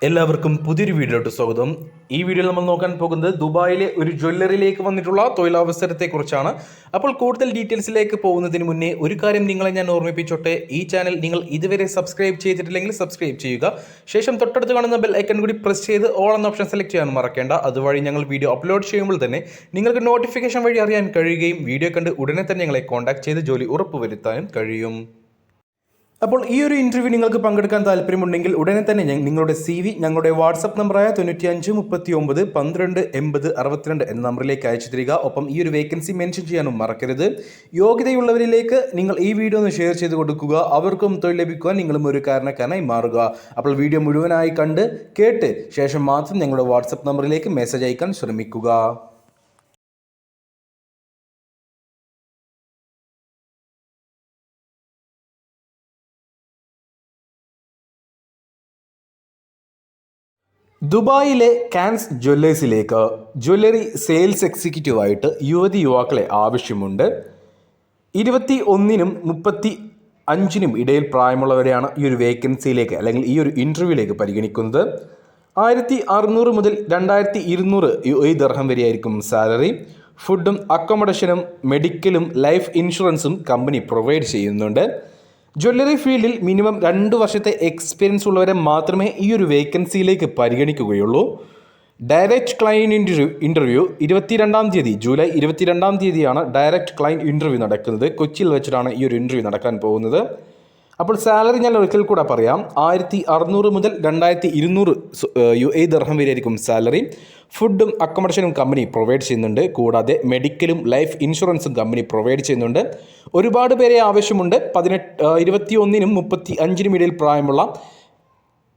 എല്ലാവർക്കും പുതിയൊരു വീഡിയോയിലോട്ട് സ്വാഗതം. ഈ വീഡിയോയിൽ നമ്മൾ നോക്കാൻ പോകുന്നത് ദുബായിലെ ഒരു ജ്വല്ലറിയിലേക്ക് വന്നിട്ടുള്ള തൊഴിലവസരത്തെക്കുറിച്ചാണ്. അപ്പോൾ കൂടുതൽ ഡീറ്റെയിൽസിലേക്ക് പോകുന്നതിന് മുന്നേ ഒരു കാര്യം നിങ്ങളെ ഞാൻ ഓർമ്മിപ്പിച്ചോട്ടെ. ഈ ചാനൽ നിങ്ങൾ ഇതുവരെ സബ്സ്ക്രൈബ് ചെയ്തിട്ടില്ലെങ്കിൽ സബ്സ്ക്രൈബ് ചെയ്യുക. ശേഷം തൊട്ടടുത്ത് കാണുന്ന ബെൽ ഐക്കൺ കൂടി പ്രസ് ചെയ്ത് ഓൾ എന്ന ഓപ്ഷൻ സെലക്ട് ചെയ്യാൻ മറക്കേണ്ട. അതുവഴി ഞങ്ങൾ വീഡിയോ അപ്ലോഡ് ചെയ്യുമ്പോൾ തന്നെ നിങ്ങൾക്ക് നോട്ടിഫിക്കേഷൻ വഴി അറിയാൻ കഴിയുകയും വീഡിയോ കണ്ട് ഉടനെ തന്നെ ഞങ്ങളെ കോൺടാക്ട് ചെയ്ത് ജോലി ഉറപ്പുവരുത്താനും കഴിയും. അപ്പോൾ ഈ ഒരു ഇൻ്റർവ്യൂ നിങ്ങൾക്ക് പങ്കെടുക്കാൻ താല്പര്യമുണ്ടെങ്കിൽ ഉടനെ തന്നെ നിങ്ങളുടെ CV ഞങ്ങളുടെ വാട്സപ്പ് നമ്പറായ 9539128062 എന്ന നമ്പറിലേക്ക് അയച്ചു തരിക. ഒപ്പം ഈ ഒരു വേക്കൻസി മെൻഷൻ ചെയ്യാനും മറക്കരുത്. യോഗ്യതയുള്ളവരിലേക്ക് നിങ്ങൾ ഈ വീഡിയോ ഒന്ന് ഷെയർ ചെയ്ത് കൊടുക്കുക. അവർക്കും തൊഴിൽ ലഭിക്കുവാൻ നിങ്ങളും ഒരു കാരണക്കാരനായി മാറുക. അപ്പോൾ വീഡിയോ മുഴുവനായി കണ്ട് കേട്ട് ശേഷം മാത്രം ഞങ്ങളുടെ വാട്സപ്പ് നമ്പറിലേക്ക് മെസ്സേജ് അയക്കാൻ ശ്രമിക്കുക. ദുബായിലെ കാൻസ് ജ്വല്ലേഴ്സിലേക്ക് ജ്വല്ലറി സെയിൽസ് എക്സിക്യൂട്ടീവായിട്ട് യുവാക്കളെ ആവശ്യമുണ്ട്. 21-നും 35-നും ഇടയിൽ പ്രായമുള്ളവരെയാണ് ഈ ഒരു വേക്കൻസിയിലേക്ക് അല്ലെങ്കിൽ ഈ ഒരു ഇൻ്റർവ്യൂവിലേക്ക് പരിഗണിക്കുന്നത്. 1600 മുതൽ 2200 UAE ദിർഹം വരെയായിരിക്കും സാലറി. ഫുഡും അക്കോമഡേഷനും മെഡിക്കലും ലൈഫ് ഇൻഷുറൻസും കമ്പനി പ്രൊവൈഡ് ചെയ്യുന്നുണ്ട്. ജ്വല്ലറി ഫീൽഡിൽ മിനിമം 2 വർഷത്തെ എക്സ്പീരിയൻസ് ഉള്ളവരെ മാത്രമേ ഈ ഒരു വേക്കൻസിയിലേക്ക് പരിഗണിക്കുകയുള്ളൂ. ഡയറക്റ്റ് ക്ലയൻറ്റ് ഇൻ്റർവ്യൂ 22-ാം തീയതി ജൂലൈ 22-ാം തീയതിയാണ് ഡയറക്റ്റ് ക്ലയൻറ്റ് ഇൻ്റർവ്യൂ നടക്കുന്നത്. കൊച്ചിയിൽ വെച്ചിട്ടാണ് ഈ ഒരു ഇൻ്റർവ്യൂ നടക്കാൻ പോകുന്നത്. അപ്പോൾ സാലറി ഞാൻ ഒരിക്കൽ കൂടെ പറയാം. 1600 മുതൽ 2200 UAE ദിർഹം വരെയായിരിക്കും സാലറി. ഫുഡും അക്കോമഡേഷനും കമ്പനി പ്രൊവൈഡ് ചെയ്യുന്നുണ്ട്. കൂടാതെ മെഡിക്കലും ലൈഫ് ഇൻഷുറൻസും കമ്പനി പ്രൊവൈഡ് ചെയ്യുന്നുണ്ട്. ഒരുപാട് പേരെ ആവശ്യമുണ്ട്. 21-നും 35-നും ഇടയിൽ പ്രായമുള്ള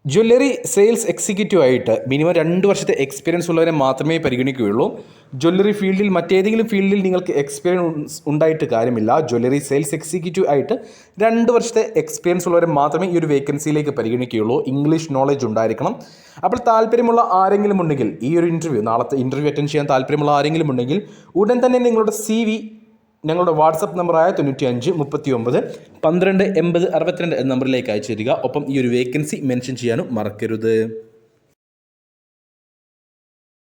ജ്വല്ലറി സെയിൽസ് എക്സിക്യൂട്ടീവായിട്ട് മിനിമം 2 വർഷത്തെ എക്സ്പീരിയൻസ് ഉള്ളവരെ മാത്രമേ പരിഗണിക്കുകയുള്ളൂ. ജ്വല്ലറി ഫീൽഡിൽ മറ്റേതെങ്കിലും ഫീൽഡിൽ നിങ്ങൾക്ക് എക്സ്പീരിയൻസ് ഉണ്ടായിട്ട് കാര്യമില്ല. ജ്വല്ലറി സെയിൽസ് എക്സിക്യൂട്ടീവ് ആയിട്ട് 2 വർഷത്തെ എക്സ്പീരിയൻസ് ഉള്ളവരെ മാത്രമേ ഈ ഒരു വേക്കൻസിയിലേക്ക് പരിഗണിക്കുകയുള്ളൂ. ഇംഗ്ലീഷ് നോളജ് ഉണ്ടായിരിക്കണം. അപ്പോൾ താല്പര്യമുള്ള ആരെങ്കിലും ഉണ്ടെങ്കിൽ ഈ ഒരു നാളത്തെ ഇൻ്റർവ്യൂ അറ്റൻഡ് ചെയ്യാൻ താല്പര്യമുള്ള ആരെങ്കിലും ഉണ്ടെങ്കിൽ ഉടൻ തന്നെ നിങ്ങളുടെ CV ഞങ്ങളുടെ വാട്സപ്പ് നമ്പറായ 9539128062 എന്ന നമ്പറിലേക്ക് അയച്ചു തരിക. ഒപ്പം ഈ ഒരു വേക്കൻസി മെൻഷൻ ചെയ്യാനും മറക്കരുത്.